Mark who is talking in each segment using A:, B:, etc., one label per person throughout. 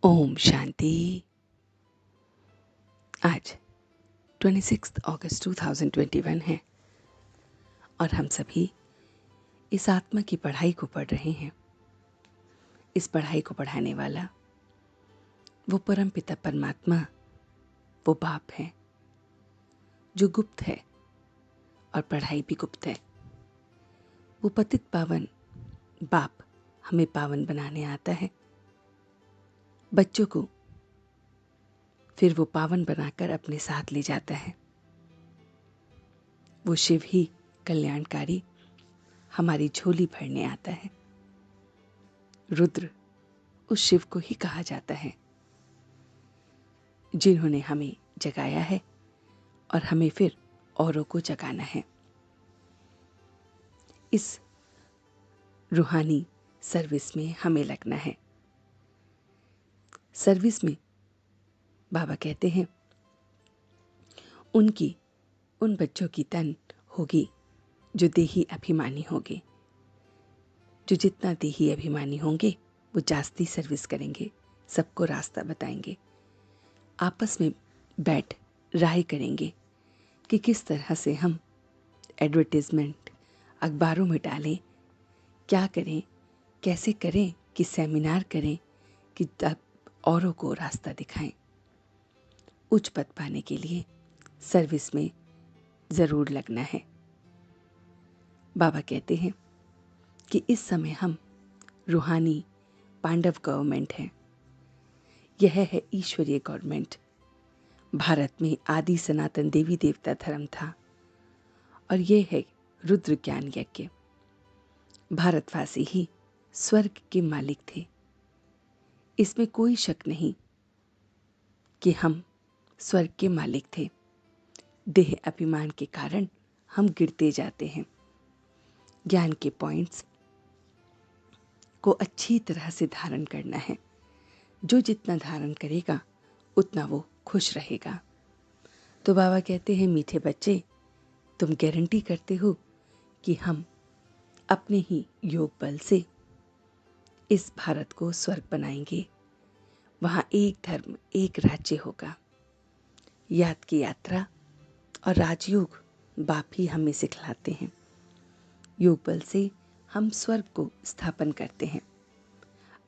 A: ओम शांति। आज 26 अगस्त 2021 है और हम सभी इस आत्मा की पढ़ाई को पढ़ रहे हैं। इस पढ़ाई को पढ़ाने वाला वो परम पिता परमात्मा, वो बाप है जो गुप्त है और पढ़ाई भी गुप्त है। वो पतित पावन बाप हमें पावन बनाने आता है, बच्चों को फिर वो पावन बनाकर अपने साथ ले जाता है। वो शिव ही कल्याणकारी हमारी झोली भरने आता है। रुद्र उस शिव को ही कहा जाता है जिन्होंने हमें जगाया है और हमें फिर औरों को जगाना है। इस रूहानी सर्विस में हमें लगना है। सर्विस में बाबा कहते हैं उन बच्चों की तन होगी जो देही अभिमानी होंगे। जो जितना देही अभिमानी होंगे वो जास्ती सर्विस करेंगे, सबको रास्ता बताएंगे, आपस में बैठ राय करेंगे कि किस तरह से हम एडवर्टाइजमेंट अखबारों में डालें, क्या करें, कैसे करें, कि सेमिनार करें कि तब औरों को रास्ता दिखाएं। उच्च पद पाने के लिए सर्विस में ज़रूर लगना है। बाबा कहते हैं कि इस समय हम रूहानी पांडव गवर्नमेंट है। यह है ईश्वरीय गवर्नमेंट। भारत में आदि सनातन देवी देवता धर्म था और यह है रुद्र ज्ञान यज्ञ। भारतवासी ही स्वर्ग के मालिक थे। इसमें कोई शक नहीं कि हम स्वर्ग के मालिक थे। देह अभिमान के कारण हम गिरते जाते हैं। ज्ञान के पॉइंट्स को अच्छी तरह से धारण करना है। जो जितना धारण करेगा उतना वो खुश रहेगा। तो बाबा कहते हैं, मीठे बच्चे, तुम गारंटी करते हो कि हम अपने ही योग बल से इस भारत को स्वर्ग बनाएंगे। वहाँ एक धर्म एक राज्य होगा। याद की यात्रा और राजयोग बाप ही हमें सिखलाते हैं। योग बल से हम स्वर्ग को स्थापन करते हैं।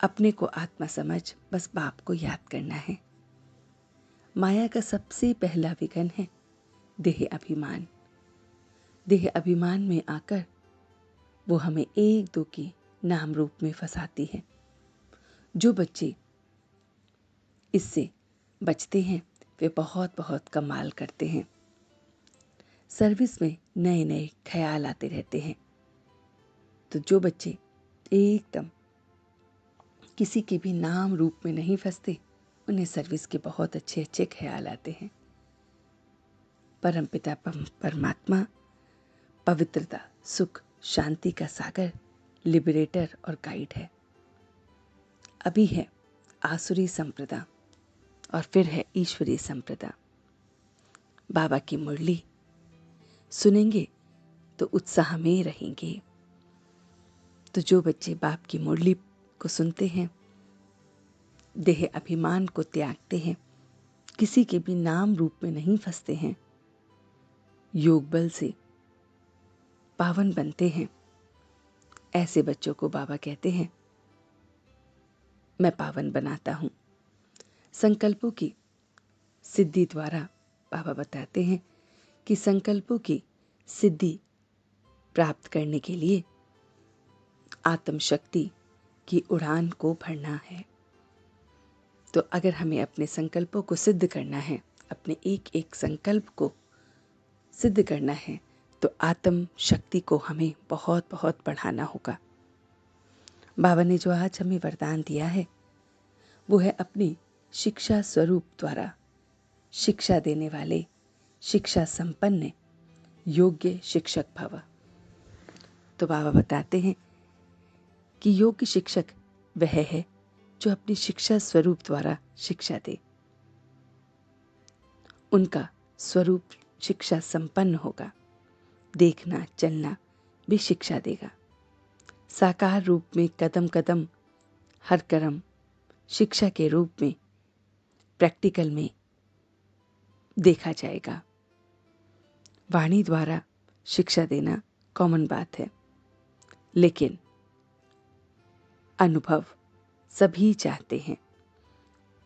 A: अपने को आत्मा समझ बस बाप को याद करना है। माया का सबसे पहला विघन है देह अभिमान। देह अभिमान में आकर वो हमें एक दो की नाम रूप में फंसाती है। जो बच्चे इससे बचते हैं वे बहुत बहुत कमाल करते हैं। सर्विस में नए नए ख्याल आते रहते हैं। तो जो बच्चे एकदम किसी के भी नाम रूप में नहीं फंसते, उन्हें सर्विस के बहुत अच्छे अच्छे ख्याल आते हैं। परमपिता परमात्मा पवित्रता, सुख, शांति का सागर, लिबरेटर और गाइड है। अभी है आसुरी संप्रदा और फिर है ईश्वरीय संप्रदा। बाबा की मुरली सुनेंगे तो उत्साह में रहेंगे। तो जो बच्चे बाप की मुरली को सुनते हैं, देह अभिमान को त्यागते हैं, किसी के भी नाम रूप में नहीं फंसते हैं, योग बल से पावन बनते हैं, ऐसे बच्चों को बाबा कहते हैं मैं पावन बनाता हूं। संकल्पों की सिद्धि द्वारा बाबा बताते हैं कि संकल्पों की सिद्धि प्राप्त करने के लिए आत्म शक्ति की उड़ान को भरना है। तो अगर हमें अपने संकल्पों को सिद्ध करना है, अपने एक एक संकल्प को सिद्ध करना है, तो आत्म शक्ति को हमें बहुत बहुत बढ़ाना होगा। बाबा ने जो आज हमें वरदान दिया है वो है अपनी शिक्षा स्वरूप द्वारा शिक्षा देने वाले शिक्षा संपन्न योग्य शिक्षक भव। तो बाबा बताते हैं कि योग्य शिक्षक वह है जो अपनी शिक्षा स्वरूप द्वारा शिक्षा दे। उनका स्वरूप शिक्षा संपन्न होगा। देखना चलना भी शिक्षा देगा। साकार रूप में कदम कदम हर कर्म शिक्षा के रूप में प्रैक्टिकल में देखा जाएगा। वाणी द्वारा शिक्षा देना कॉमन बात है, लेकिन अनुभव सभी चाहते हैं।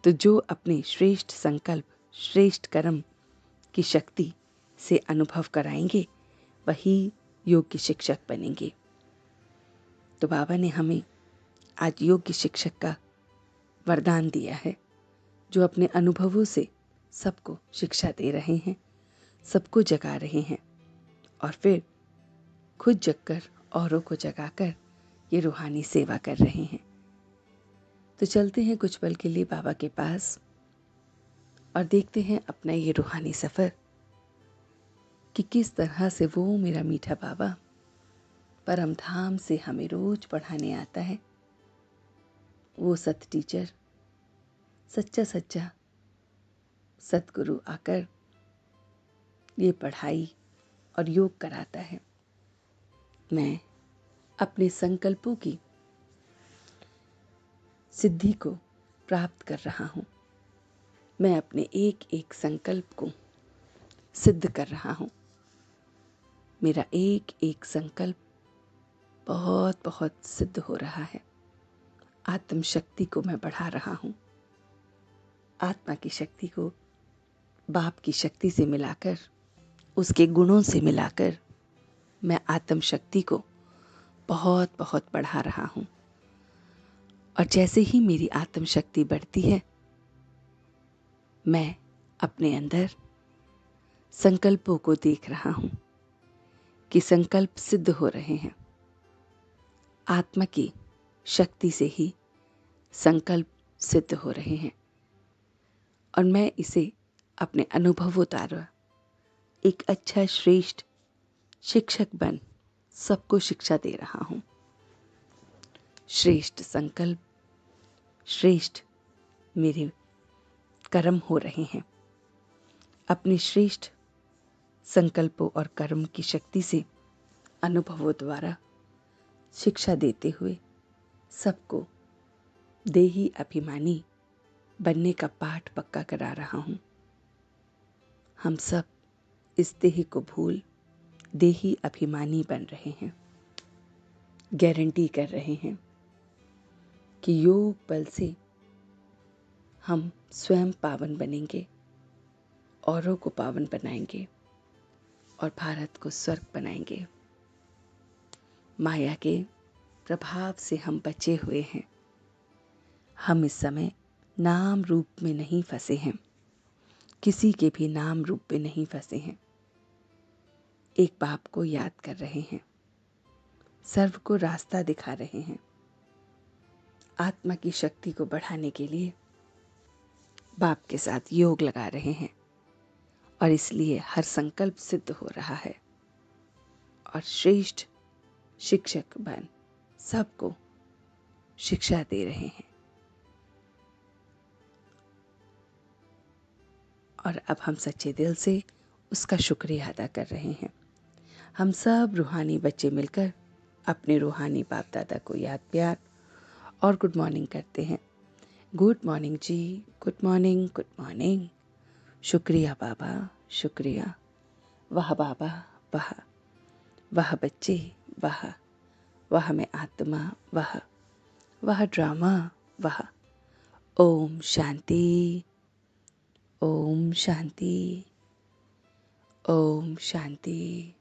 A: तो जो अपने श्रेष्ठ संकल्प, श्रेष्ठ कर्म की शक्ति से अनुभव कराएंगे, वही योग्य शिक्षक बनेंगे। तो बाबा ने हमें आज योग्य शिक्षक का वरदान दिया है, जो अपने अनुभवों से सबको शिक्षा दे रहे हैं, सबको जगा रहे हैं और फिर खुद जगकर औरों को जगाकर ये रूहानी सेवा कर रहे हैं। तो चलते हैं कुछ पल के लिए बाबा के पास और देखते हैं अपना ये रूहानी सफ़र कि किस तरह से वो मेरा मीठा बाबा परम धाम से हमें रोज पढ़ाने आता है। वो सत टीचर, सच्चा सतगुरु आकर ये पढ़ाई और योग कराता है। मैं अपने संकल्पों की सिद्धि को प्राप्त कर रहा हूँ। मैं अपने एक एक संकल्प को सिद्ध कर रहा हूँ। मेरा एक एक संकल्प बहुत बहुत सिद्ध हो रहा है। आत्म शक्ति को मैं बढ़ा रहा हूँ। आत्मा की शक्ति को बाप की शक्ति से मिलाकर, उसके गुणों से मिलाकर मैं आत्म शक्ति को बहुत बहुत बढ़ा रहा हूँ। और जैसे ही मेरी आत्म शक्ति बढ़ती है, मैं अपने अंदर संकल्पों को देख रहा हूँ कि संकल्प सिद्ध हो रहे हैं। आत्मा की शक्ति से ही संकल्प सिद्ध हो रहे हैं और मैं इसे अपने अनुभवों द्वारा एक अच्छा श्रेष्ठ शिक्षक बन सबको शिक्षा दे रहा हूँ। श्रेष्ठ संकल्प, श्रेष्ठ मेरे कर्म हो रहे हैं। अपने श्रेष्ठ संकल्पों और कर्म की शक्ति से अनुभवों द्वारा शिक्षा देते हुए सबको देही अभिमानी बनने का पाठ पक्का करा रहा हूँ। हम सब इस देह को भूल देही अभिमानी बन रहे हैं। गारंटी कर रहे हैं कि योग बल से हम स्वयं पावन बनेंगे, औरों को पावन बनाएंगे और भारत को स्वर्ग बनाएंगे। माया के प्रभाव से हम बचे हुए हैं। हम इस समय नाम रूप में नहीं फंसे हैं, किसी के भी नाम रूप में नहीं फंसे हैं। एक बाप को याद कर रहे हैं, सर्व को रास्ता दिखा रहे हैं। आत्मा की शक्ति को बढ़ाने के लिए बाप के साथ योग लगा रहे हैं और इसलिए हर संकल्प सिद्ध हो रहा है और श्रेष्ठ शिक्षक बन सबको शिक्षा दे रहे हैं। और अब हम सच्चे दिल से उसका शुक्रिया अदा कर रहे हैं। हम सब रूहानी बच्चे मिलकर अपने रूहानी बाप दादा को याद प्यार और गुड मॉर्निंग करते हैं। गुड मॉर्निंग जी, गुड मॉर्निंग, गुड मॉर्निंग। शुक्रिया बाबा, शुक्रिया। वाह बाबा, वाह। वाह बच्चे, वाह। वाह मैं आत्मा, वाह। वाह ड्रामा, वाह। ओम शांति, ओम शांति, ओम शांति।